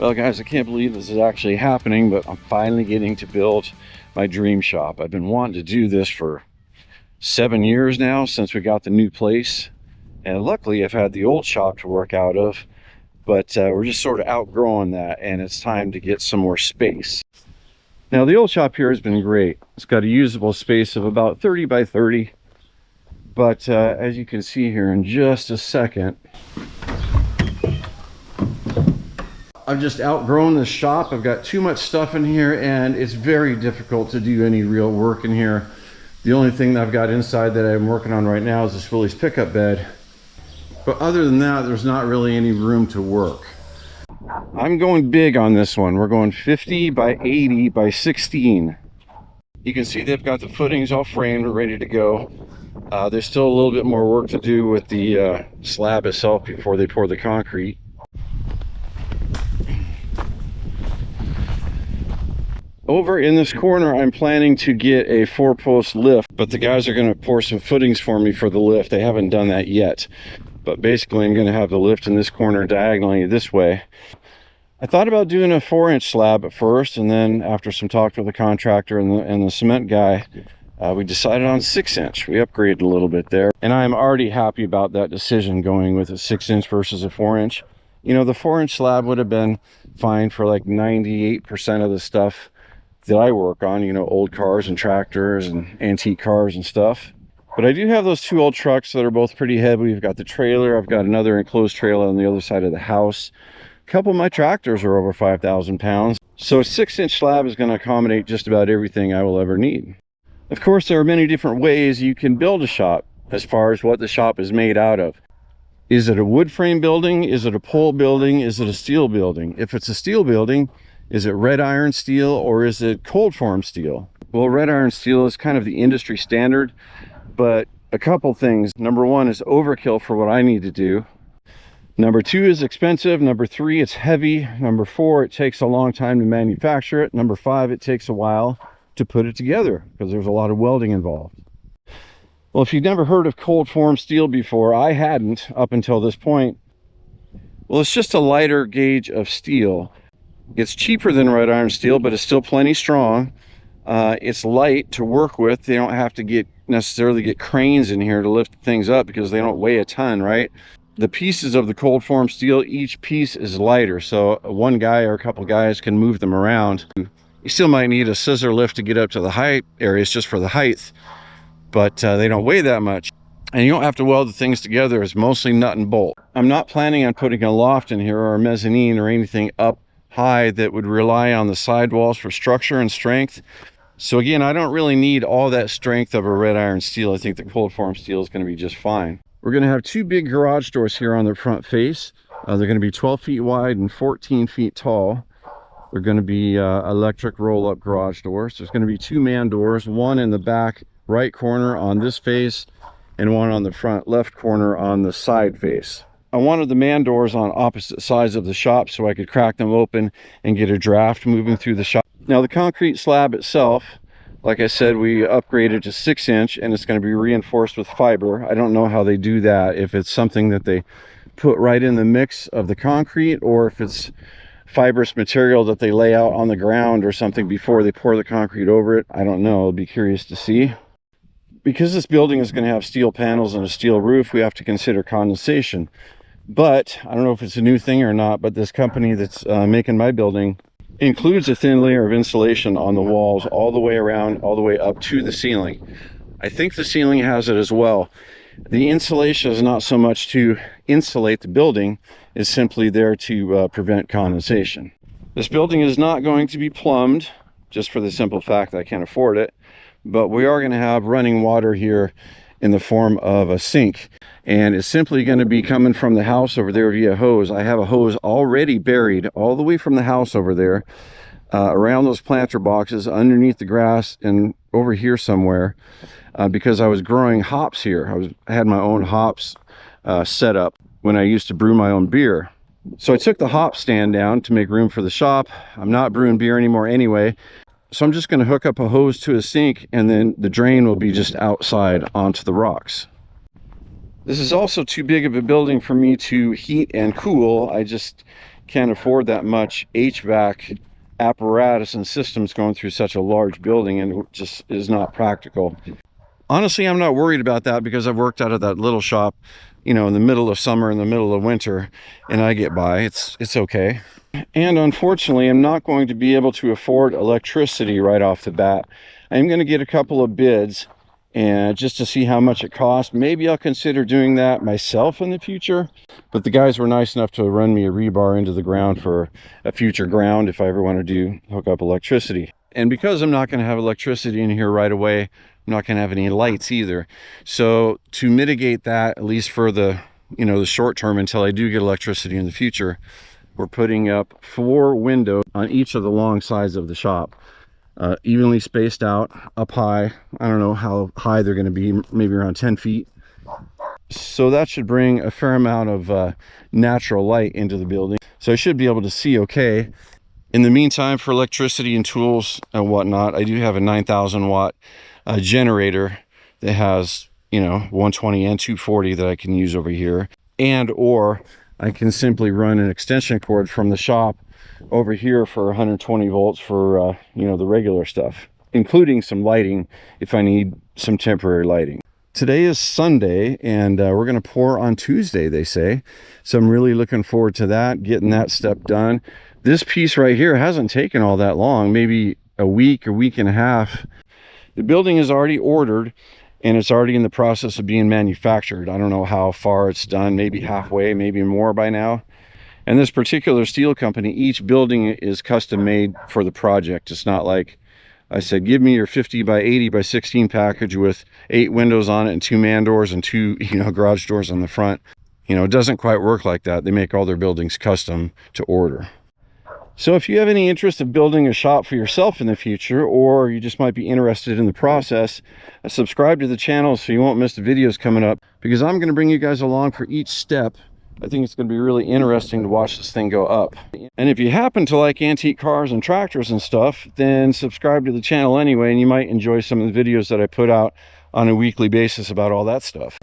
Well guys, I can't believe this is actually happening, but I'm finally getting to build my dream shop. I've been wanting to do this for 7 years now, since we got the new place. And luckily I've had the old shop to work out of, but we're just sort of outgrowing that, and it's time to get some more space. Now the old shop here has been great. It's got a usable space of about 30 by 30. But as you can see here in just a second, I've just outgrown the shop. I've got too much stuff in here, and it's very difficult to do any real work in here. The only thing that I've got inside that I'm working on right now is this Willys pickup bed. But other than that, there's not really any room to work. I'm going big on this one. We're going 50 by 80 by 16. You can see they've got the footings all framed and ready to go. There's still a little bit more work to do with the slab itself before they pour the concrete. Over in this corner, I'm planning to get a 4-post lift, but the guys are going to pour some footings for me for the lift. They haven't done that yet, but basically I'm going to have the lift in this corner diagonally this way. I thought about doing a 4-inch slab at first, and then after some talk with the contractor and the cement guy, we decided on 6-inch. We upgraded a little bit there, and I'm already happy about that decision, going with a 6-inch versus a 4-inch. You know, the 4-inch slab would have been fine for like 98% of the stuff that I work on, you know, old cars and tractors and antique cars and stuff. But I do have those 2 old trucks that are both pretty heavy. We've got the trailer. I've got another enclosed trailer on the other side of the house. A couple of my tractors are over 5,000 pounds. So a 6-inch slab is going to accommodate just about everything I will ever need. Of course, there are many different ways you can build a shop as far as what the shop is made out of. Is it a wood frame building? Is it a pole building? Is it a steel building? If it's a steel building, is it red iron steel or is it cold form steel? Well, red iron steel is kind of the industry standard, but a couple things. Number 1 is overkill for what I need to do. Number 2 is expensive. Number 3, it's heavy. Number 4, it takes a long time to manufacture it. Number 5, it takes a while to put it together because there's a lot of welding involved. Well, if you've never heard of cold form steel before, I hadn't up until this point. Well, it's just a lighter gauge of steel. It's cheaper than red iron steel, but it's still plenty strong. It's light to work with. They don't have to necessarily get cranes in here to lift things up because they don't weigh a ton, right? The pieces of the cold form steel, each piece is lighter, so one guy or a couple guys can move them around. You still might need a scissor lift to get up to the height areas just for the height, but they don't weigh that much. And you don't have to weld the things together. It's mostly nut and bolt. I'm not planning on putting a loft in here or a mezzanine or anything up high that would rely on the sidewalls for structure and strength. So again, I don't really need all that strength of a red iron steel. I think the cold form steel is going to be just fine. We're going to have 2 big garage doors here on the front face. They're going to be 12 feet wide and 14 feet tall. They're going to be electric roll-up garage doors. There's going to be 2 man doors, one in the back right corner on this face and one on the front left corner on the side face. I wanted the man doors on opposite sides of the shop so I could crack them open and get a draft moving through the shop. Now the concrete slab itself, like I said, we upgraded to 6-inch, and it's going to be reinforced with fiber. I don't know how they do that, if it's something that they put right in the mix of the concrete or if it's fibrous material that they lay out on the ground or something before they pour the concrete over it. I don't know. I'll be curious to see. Because this building is going to have steel panels and a steel roof, we have to consider condensation. But I don't know if it's a new thing or not, but this company that's making my building includes a thin layer of insulation on the walls all the way around, all the way up to the ceiling. I think the ceiling has it as well. The insulation is not so much to insulate the building, it's simply there to prevent condensation. This building is not going to be plumbed, just for the simple fact that I can't afford it, but we are going to have running water here in the form of a sink, and it's simply going to be coming from the house over there via hose. I have a hose already buried all the way from the house over there, around those planter boxes, underneath the grass, and over here somewhere, because I was growing hops here. I had my own hops set up when I used to brew my own beer. So I took the hop stand down to make room for the shop. I'm not brewing beer anymore anyway. So I'm just going to hook up a hose to a sink, and then the drain will be just outside onto the rocks. This is also too big of a building for me to heat and cool. I just can't afford that much HVAC apparatus and systems going through such a large building, and it just is not practical. Honestly, I'm not worried about that because I've worked out of that little shop, you know, in the middle of summer, in the middle of winter, and I get by. It's okay. And unfortunately, I'm not going to be able to afford electricity right off the bat. I'm going to get a couple of bids and just to see how much it costs. Maybe I'll consider doing that myself in the future. But the guys were nice enough to run me a rebar into the ground for a future ground if I ever want to hook up electricity. And because I'm not going to have electricity in here right away, I'm not going to have any lights either. So to mitigate that, at least for the, you know, the short term until I do get electricity in the future, we're putting up 4 windows on each of the long sides of the shop, evenly spaced out, up high. I don't know how high they're going to be, maybe around 10 feet. So that should bring a fair amount of natural light into the building. So I should be able to see okay. In the meantime, for electricity and tools and whatnot, I do have a 9,000 watt generator that has, you know, 120 and 240 that I can use over here, and or I can simply run an extension cord from the shop over here for 120 volts for, you know, the regular stuff, including some lighting if I need some temporary lighting. Today is Sunday, and we're going to pour on Tuesday, they say. So I'm really looking forward to that, getting that step done. This piece right here hasn't taken all that long, maybe a week and a half. The building is already ordered, and it's already in the process of being manufactured. I don't know how far it's done, maybe halfway, maybe more by now. And this particular steel company, each building is custom made for the project. It's not like I said, give me your 50x80x16 package with 8 windows on it and 2 man doors and 2, you know, garage doors on the front. You know, it doesn't quite work like that. They make all their buildings custom to order. So if you have any interest in building a shop for yourself in the future, or you just might be interested in the process, subscribe to the channel so you won't miss the videos coming up, because I'm going to bring you guys along for each step. I think it's going to be really interesting to watch this thing go up. And if you happen to like antique cars and tractors and stuff, then subscribe to the channel anyway, and you might enjoy some of the videos that I put out on a weekly basis about all that stuff.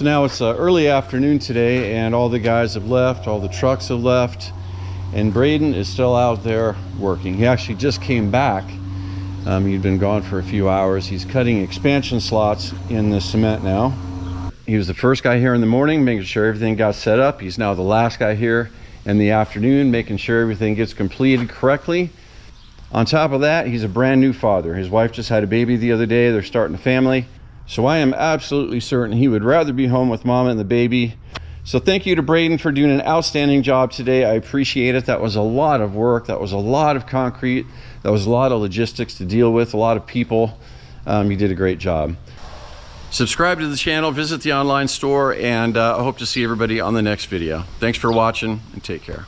So now it's early afternoon today, and all the guys have left, all the trucks have left, and Braden is still out there working. He actually just came back. He'd been gone for a few hours. He's cutting expansion slots in the cement now. He was the first guy here in the morning, making sure everything got set up. He's now the last guy here in the afternoon, making sure everything gets completed correctly. On top of that, he's a brand new father. His wife just had a baby the other day. They're starting a family. So I am absolutely certain he would rather be home with mama and the baby. So thank you to Braden for doing an outstanding job today. I appreciate it. That was a lot of work. That was a lot of concrete. That was a lot of logistics to deal with, a lot of people. You did a great job. Subscribe to the channel, visit the online store, and I hope to see everybody on the next video. Thanks for watching, and take care.